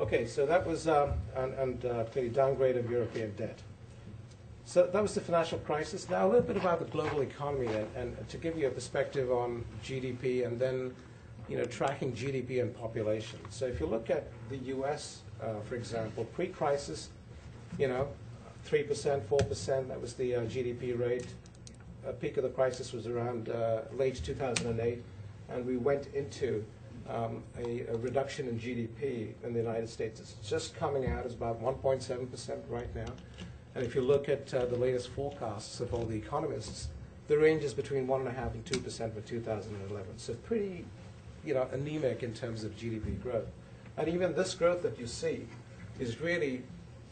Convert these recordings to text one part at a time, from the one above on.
Okay, so that was clearly downgrade of European debt. So that was the financial crisis. Now a little bit about the global economy, and to give you a perspective on GDP, and then tracking GDP and population. So if you look at the U.S., for example, pre-crisis, 3%, 4%. That was the GDP rate. Peak of the crisis was around late 2008, and we went into a reduction in GDP in the United States. It's just coming out. It's about 1.7% right now. And if you look at the latest forecasts of all the economists, the range is between 1.5% and 2% for 2011. So pretty, anemic in terms of GDP growth. And even this growth that you see is really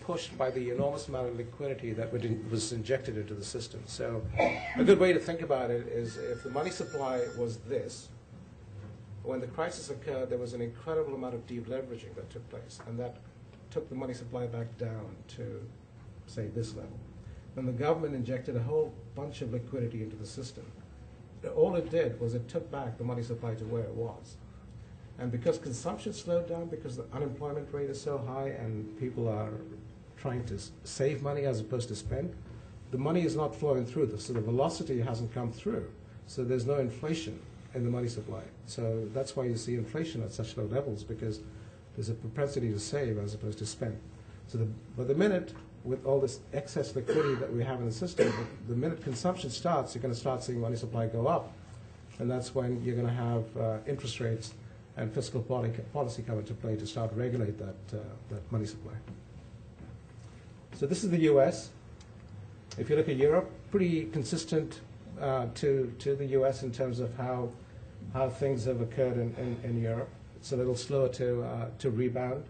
pushed by the enormous amount of liquidity that was injected into the system. So a good way to think about it is if the money supply was this, when the crisis occurred, there was an incredible amount of deleveraging that took place, and that took the money supply back down to, say, this level. Then the government injected a whole bunch of liquidity into the system. All it did was it took back the money supply to where it was. And because consumption slowed down, because the unemployment rate is so high and people are trying to save money as opposed to spend, the money is not flowing through this, so the velocity hasn't come through. So there's no inflation in the money supply. So that's why you see inflation at such low levels, because there's a propensity to save as opposed to spend. So but the minute, with all this excess liquidity that we have in the system, the minute consumption starts, you're going to start seeing money supply go up. And that's when you're going to have interest rates and fiscal policy come into play to start regulate that money supply. So this is the U.S. If you look at Europe, pretty consistent to the U.S. in terms of how things have occurred in Europe. It's a little slower to rebound.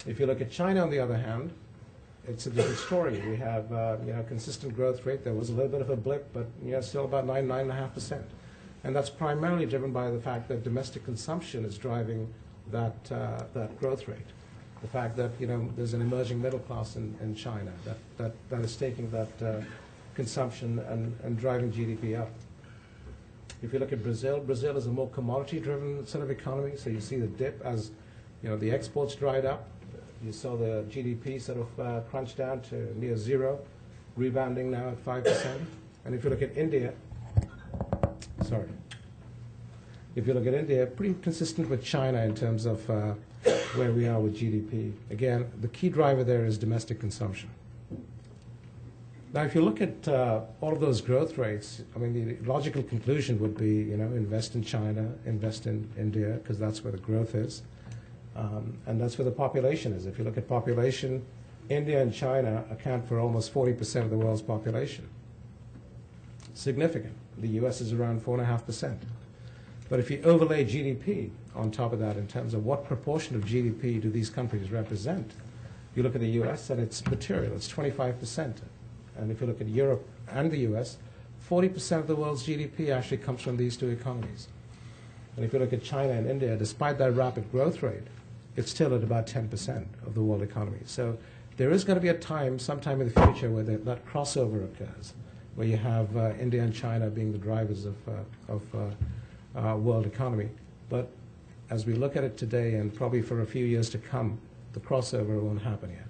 If you look at China, on the other hand, it's a different story. We have consistent growth rate. There was a little bit of a blip, but still about 9.5%. And that's primarily driven by the fact that domestic consumption is driving that growth rate. The fact that there's an emerging middle class in China that is taking that consumption and driving GDP up. If you look at Brazil, Brazil is a more commodity-driven sort of economy. So you see the dip as the exports dried up. You saw the GDP sort of crunch down to near zero, rebounding now at 5%. And if you look at India, if you look at India, pretty consistent with China in terms of where we are with GDP. Again, the key driver there is domestic consumption. Now, if you look at all of those growth rates, I mean, the logical conclusion would be, invest in China, invest in India, because that's where the growth is. And that's where the population is. If you look at population, India and China account for almost 40% of the world's population. Significant. The U.S. is around 4.5%. But if you overlay GDP on top of that in terms of what proportion of GDP do these countries represent, you look at the U.S. and it's material. It's 25%. And if you look at Europe and the U.S., 40% of the world's GDP actually comes from these two economies. And if you look at China and India, despite that rapid growth rate, it's still at about 10% of the world economy. So there is going to be a time, sometime in the future, where that crossover occurs, where you have India and China being the drivers of world economy. But as we look at it today, and probably for a few years to come, the crossover won't happen yet.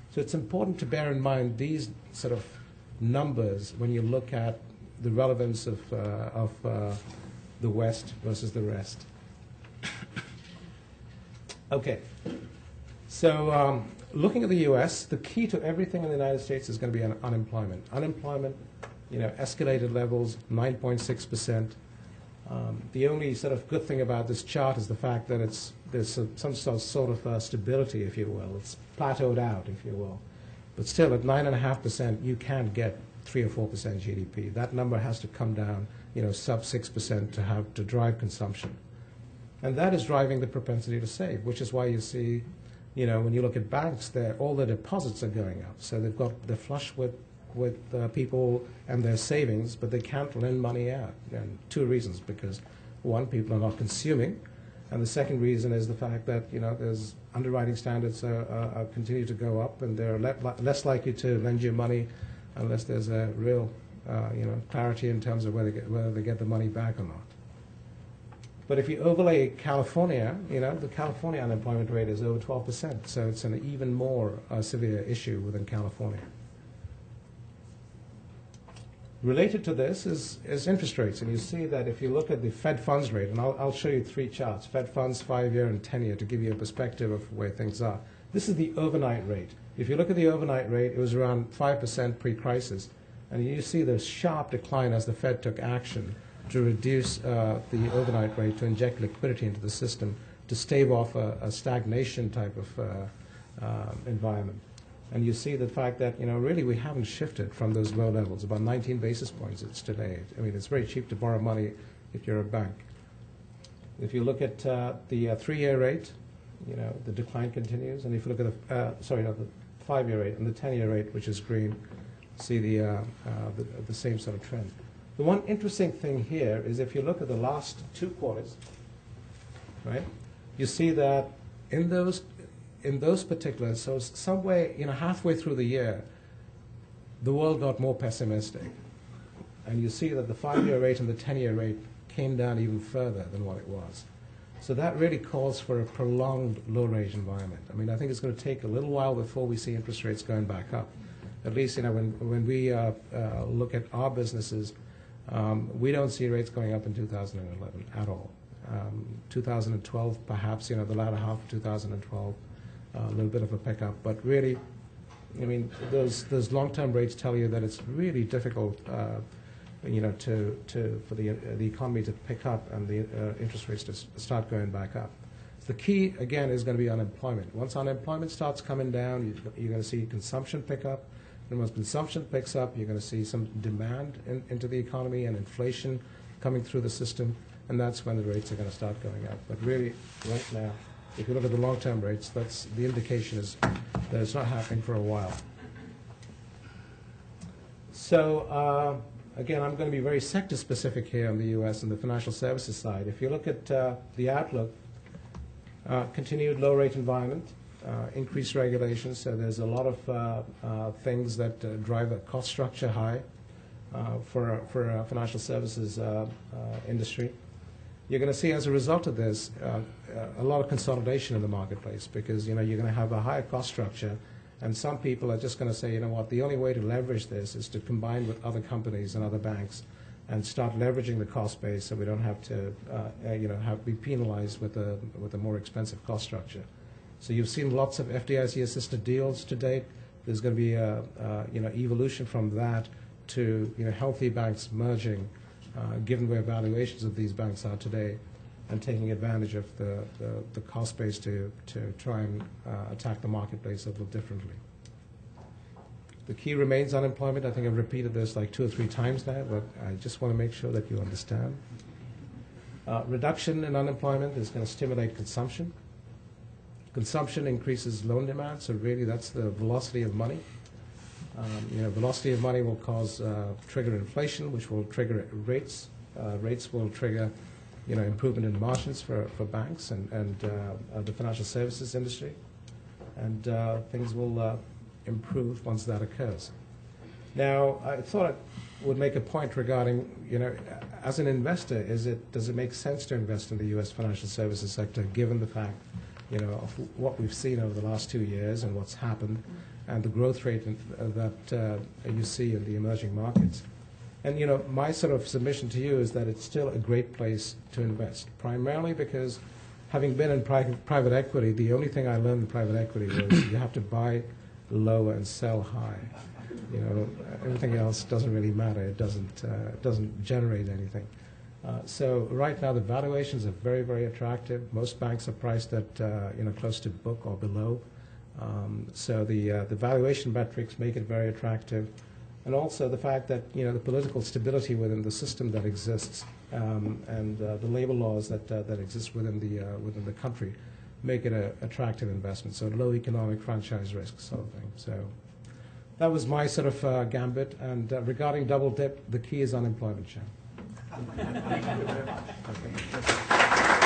So it's important to bear in mind these sort of numbers when you look at the relevance of the West versus the rest. Okay, so looking at the U.S., the key to everything in the United States is going to be unemployment. Unemployment, escalated levels, 9.6%. The only sort of good thing about this chart is the fact that there's some sort of stability, if you will. It's plateaued out, if you will. But still, at 9.5%, you can't get 3 or 4% GDP. That number has to come down, sub 6% to drive consumption. And that is driving the propensity to save, which is why you see, when you look at banks, all their deposits are going up. So they're flush with people and their savings, but they can't lend money out. And two reasons, because one, people are not consuming, and the second reason is the fact that there's underwriting standards are continue to go up, and they're less likely to lend you money unless there's a real clarity in terms of whether they get the money back or not. But if you overlay California, the California unemployment rate is over 12%, so it's an even more severe issue within California. Related to this is interest rates, and you see that if you look at the Fed funds rate, and I'll show you three charts, Fed funds 5-year and 10-year, to give you a perspective of where things are. This is the overnight rate. If you look at the overnight rate, it was around 5% pre-crisis, and you see the sharp decline as the Fed took action to reduce the overnight rate, to inject liquidity into the system, to stave off a stagnation type of environment. And you see the fact that, really we haven't shifted from those low levels, about 19 basis points it's today. I mean, it's very cheap to borrow money if you're a bank. If you look at the 3-year rate, the decline continues. And if you look at the 5-year rate and the 10-year rate, which is green, see the same sort of trend. The one interesting thing here is if you look at the last 2 quarters, right, you see that in those particulars, so somewhere, halfway through the year, the world got more pessimistic. And you see that the 5-year rate and the 10-year rate came down even further than what it was. So that really calls for a prolonged low-rate environment. I mean, I think it's going to take a little while before we see interest rates going back up. At least, when we look at our businesses, we don't see rates going up in 2011 at all. 2012, perhaps, the latter half of 2012, a little bit of a pickup. But really, I mean, those long-term rates tell you that it's really difficult, for the economy to pick up and the interest rates to start going back up. The key, again, is going to be unemployment. Once unemployment starts coming down, you're going to see consumption pick up. And once consumption picks up, you're going to see some demand into the economy and inflation coming through the system, and that's when the rates are going to start going up. But really, right now, if you look at the long-term rates, that's the indication is that it's not happening for a while. So, again, I'm going to be very sector-specific here on the U.S. and the financial services side. If you look at the outlook, continued low-rate environment, increased regulations, so there's a lot of things that drive a cost structure high for a financial services industry. You're going to see, as a result of this, a lot of consolidation in the marketplace, because you're going to have a higher cost structure, and some people are just going to say, you know what, the only way to leverage this is to combine with other companies and other banks and start leveraging the cost base, so we don't have to be penalized with a more expensive cost structure. So you've seen lots of FDIC-assisted deals to date. There's going to be a evolution from that to healthy banks merging, given where valuations of these banks are today, and taking advantage of the cost base to try and attack the marketplace a little differently. The key remains unemployment. I think I've repeated this like 2 or 3 times now, but I just want to make sure that you understand. Reduction in unemployment is going to stimulate consumption. Consumption increases loan demand, so really that's the velocity of money. Velocity of money will trigger inflation, which will trigger rates. Rates will trigger, improvement in margins for banks and the financial services industry, and things will improve once that occurs. Now, I thought I would make a point regarding, as an investor, does it make sense to invest in the U.S. financial services sector, given the fact of what we've seen over the last 2 years and what's happened, and the growth rate that you see in the emerging markets. And my sort of submission to you is that it's still a great place to invest, primarily because, having been in private equity, the only thing I learned in private equity was you have to buy low and sell high. Everything else doesn't really matter. It doesn't generate anything. So right now the valuations are very, very attractive. Most banks are priced at close to book or below. So the valuation metrics make it very attractive, and also the fact that the political stability within the system that exists, and the labor laws that exist within the country make it an attractive investment. So low economic franchise risk sort of thing. So that was my sort of gambit. And regarding double dip, the key is unemployment, Shan. Thank you very much. Okay.